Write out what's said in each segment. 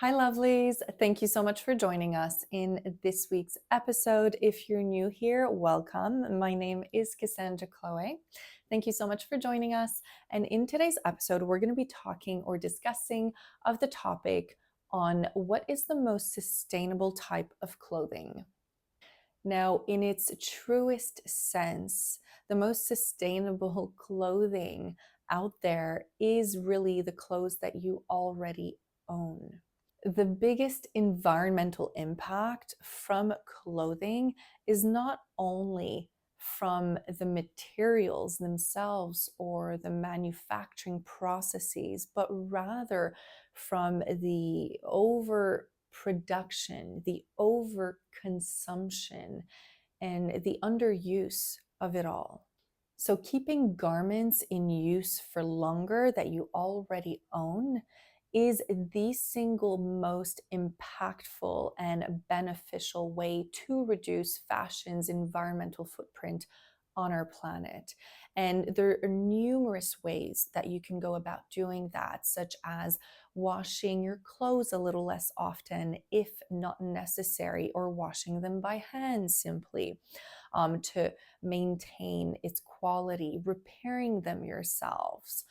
Hi, lovelies. Thank you so much for joining us in this week's episode. If you're new here, welcome. My name is Cassandra Chloé. Thank you so much for joining us. And in today's episode, we're going to be talking or discussing of the topic on what is the most sustainable type of clothing. Now, in its truest sense, the most sustainable clothing out there is really the clothes that you already own. The biggest environmental impact from clothing is not only from the materials themselves or the manufacturing processes, but rather from the overproduction, the overconsumption, and the underuse of it all. So, keeping garments in use for longer that you already own is the single most impactful and beneficial way to reduce fashion's environmental footprint on our planet. And there are numerous ways that you can go about doing that, such as washing your clothes a little less often if not necessary, or washing them by hand simply to maintain its quality, repairing them yourselves.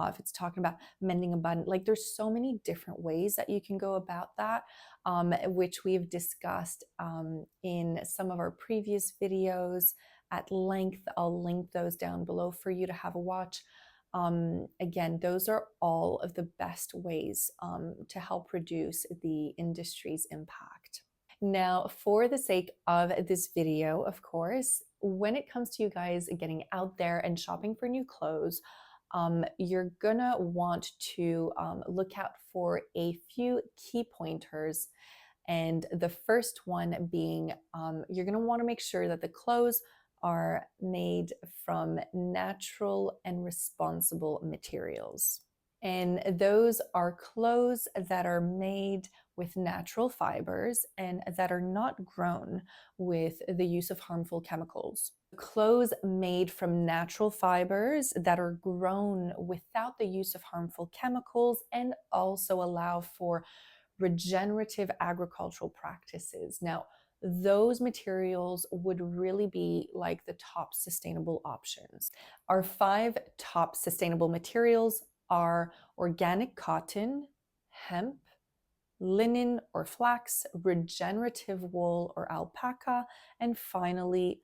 If it's talking about mending a button, like there's so many different ways that you can go about that, which we've discussed in some of our previous videos at length. I'll link those down below for you to have a watch. Again, those are all of the best ways to help reduce the industry's impact. Now, for the sake of this video, of course, when it comes to you guys getting out there and shopping for new clothes, you're gonna want to look out for a few key pointers. And the first one being you're gonna wanna make sure that the clothes are made from natural and responsible materials. And those are clothes that are made with natural fibers and that are not grown with the use of harmful chemicals. Clothes made from natural fibers that are grown without the use of harmful chemicals and also allow for regenerative agricultural practices. Now, those materials would really be like the top sustainable options. Our five top sustainable materials are organic cotton, hemp, linen or flax, regenerative wool or alpaca, and finally,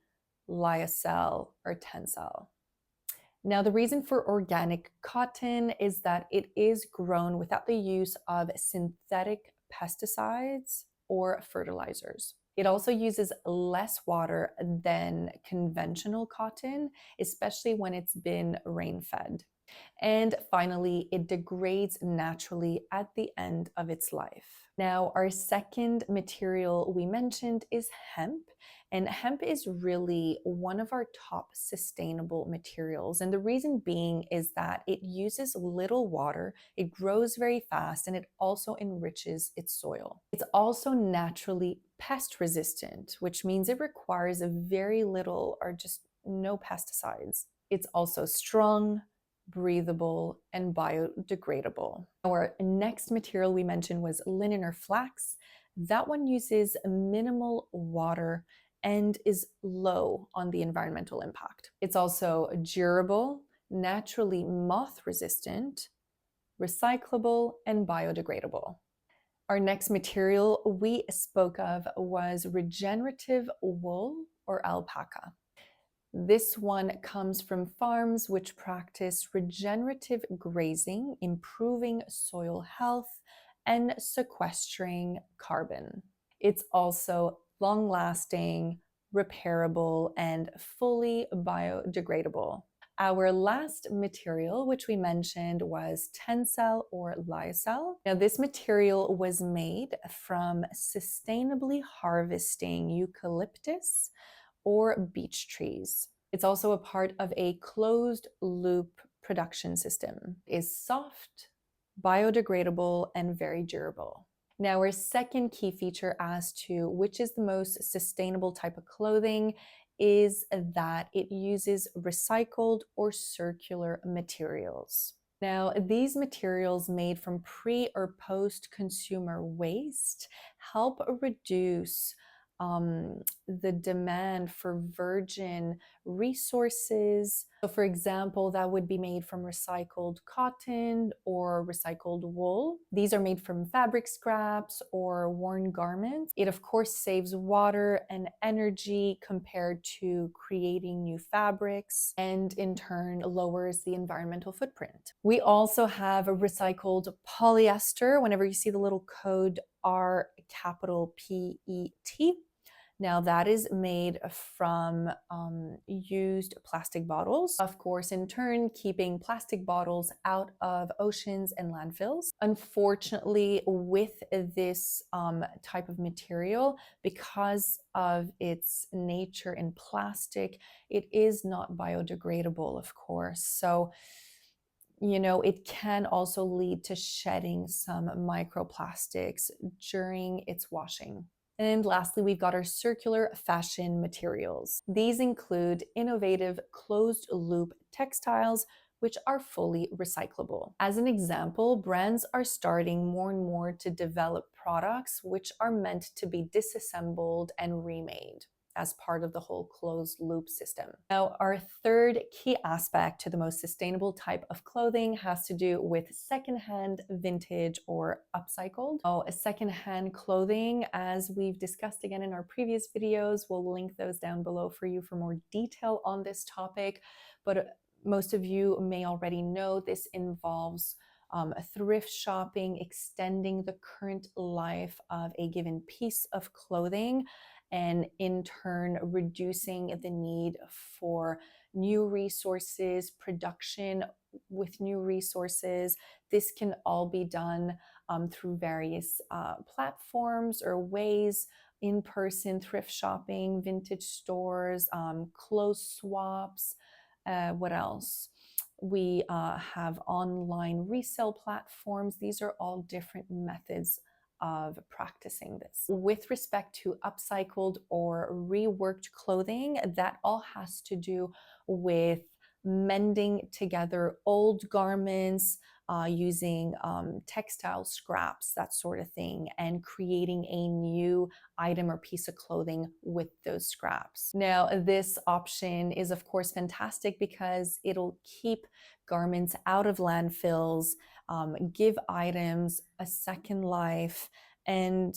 lyocell or tencel. Now, the reason for organic cotton is that it is grown without the use of synthetic pesticides or fertilizers. It also uses less water than conventional cotton, especially when it's been rain fed. And finally, it degrades naturally at the end of its life. Now, our second material we mentioned is hemp. And hemp is really one of our top sustainable materials. And the reason being is that it uses little water, it grows very fast, and it also enriches its soil. It's also naturally pest resistant, which means it requires very little or just no pesticides. It's also strong, breathable, and biodegradable. Our next material we mentioned was linen or flax. That one uses minimal water and is low on the environmental impact. It's also durable, naturally moth resistant, recyclable, and biodegradable. Our next material we spoke of was regenerative wool or alpaca. This one comes from farms which practice regenerative grazing, improving soil health, and sequestering carbon. It's also long-lasting, repairable, and fully biodegradable. Our last material, which we mentioned, was Tencel or lyocell. Now, this material was made from sustainably harvesting eucalyptus or beech trees. It's also a part of a closed loop production system. It is soft, biodegradable, and very durable. Now, our second key feature as to which is the most sustainable type of clothing is that it uses recycled or circular materials. Now, these materials made from pre or post consumer waste help reduce the demand for virgin resources. So, for example, that would be made from recycled cotton or recycled wool. These are made from fabric scraps or worn garments. It, of course, saves water and energy compared to creating new fabrics, and in turn lowers the environmental footprint. We also have a recycled polyester. Whenever you see the little code R capital PET, now that is made from used plastic bottles, of course, in turn, keeping plastic bottles out of oceans and landfills. Unfortunately, with this type of material, because of its nature in plastic, it is not biodegradable, of course. So, it can also lead to shedding some microplastics during its washing. And lastly, we've got our circular fashion materials. These include innovative closed loop textiles, which are fully recyclable. As an example, brands are starting more and more to develop products which are meant to be disassembled and remade as part of the whole closed loop system. Now, our third key aspect to the most sustainable type of clothing has to do with secondhand, vintage, or upcycled. So, secondhand clothing, as we've discussed again in our previous videos, we'll link those down below for you for more detail on this topic. But most of you may already know this involves thrift shopping, extending the current life of a given piece of clothing, and in turn reducing the need for new resources, production with new resources. This can all be done through various platforms or ways: in-person thrift shopping, vintage stores, clothes swaps. What else? We have online resale platforms. These are all different methods of practicing this. With respect to upcycled or reworked clothing, that all has to do with mending together old garments, using textile scraps, that sort of thing, and creating a new item or piece of clothing with those scraps. Now, this option is, of course, fantastic because it'll keep garments out of landfills, give items a second life, and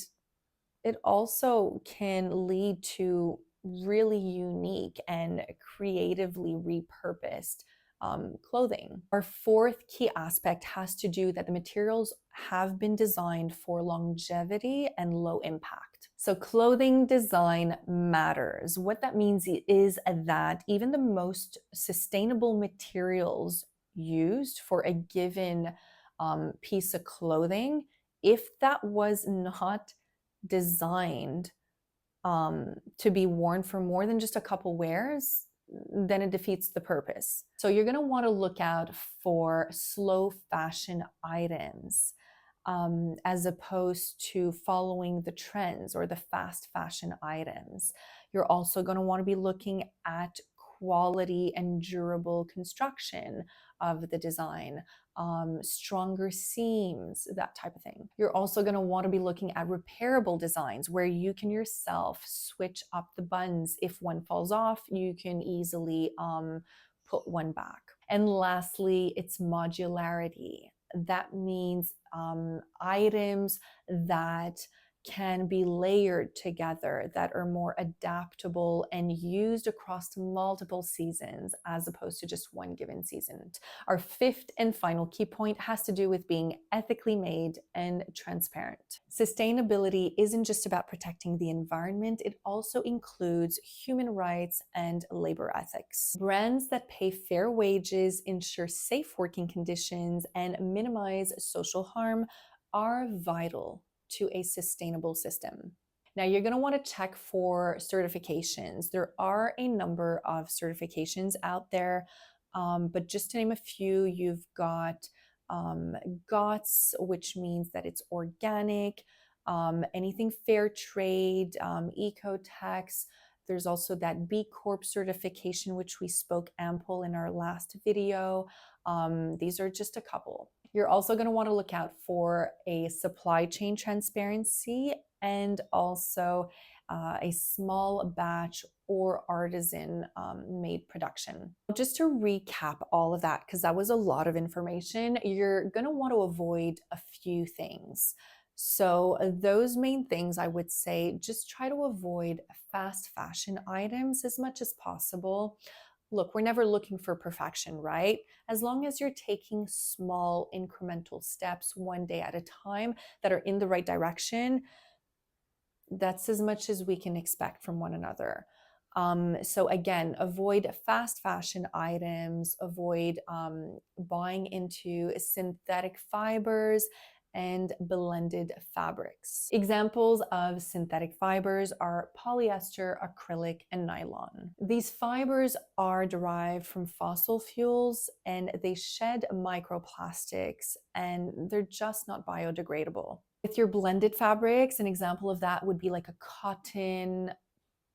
it also can lead to really unique and creatively repurposed clothing. Our fourth key aspect has to do that the materials have been designed for longevity and low impact. So clothing design matters. What that means is that even the most sustainable materials used for a given piece of clothing, if that was not designed to be worn for more than just a couple wears, then it defeats the purpose. So you're going to want to look out for slow fashion items as opposed to following the trends or the fast fashion items. You're also going to want to be looking at quality and durable construction of the design, stronger seams, that type of thing. You're also going to want to be looking at repairable designs where you can yourself switch up the buttons. If one falls off, you can easily put one back. And lastly, it's modularity. That means items that can be layered together, that are more adaptable and used across multiple seasons as opposed to just one given season. Our fifth and final key point has to do with being ethically made and transparent. Sustainability isn't just about protecting the environment, it also includes human rights and labor ethics. Brands that pay fair wages, ensure safe working conditions, and minimize social harm are vital to a sustainable system. Now, you're going to want to check for certifications. There are a number of certifications out there, but just to name a few, you've got GOTS, which means that it's organic, anything fair trade, Ecotex, There's also that B Corp certification, which we spoke ample in our last video. These are just a couple. You're also going to want to look out for a supply chain transparency and also a small batch or artisan made production. Just to recap all of that, because that was a lot of information, you're going to want to avoid a few things. So, those main things I would say, just try to avoid fast fashion items as much as possible. Look, we're never looking for perfection, right? As long as you're taking small incremental steps one day at a time that are in the right direction, that's as much as we can expect from one another. So again, avoid fast fashion items, avoid buying into synthetic fibers and blended fabrics. Examples of synthetic fibers are polyester, acrylic, and nylon. These fibers are derived from fossil fuels and they shed microplastics and they're just not biodegradable. With your blended fabrics, an example of that would be like a cotton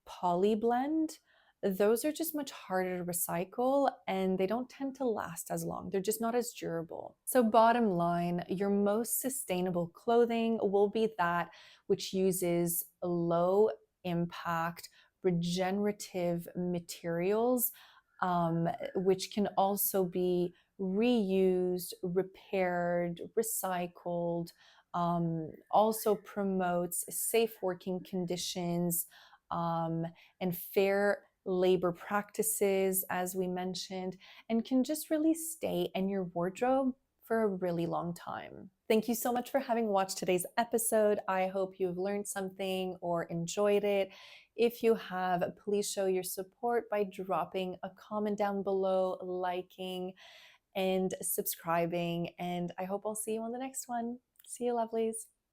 poly blend. Those are just much harder to recycle and they don't tend to last as long. They're just not as durable. So bottom line, your most sustainable clothing will be that which uses low impact, regenerative materials, which can also be reused, repaired, recycled, also promotes safe working conditions, and fair labor practices, as we mentioned, and can just really stay in your wardrobe for a really long time. Thank you so much for having watched today's episode. I hope you've learned something or enjoyed it. If you have, please show your support by dropping a comment down below, liking, and subscribing. And I hope I'll see you on the next one. See you, lovelies.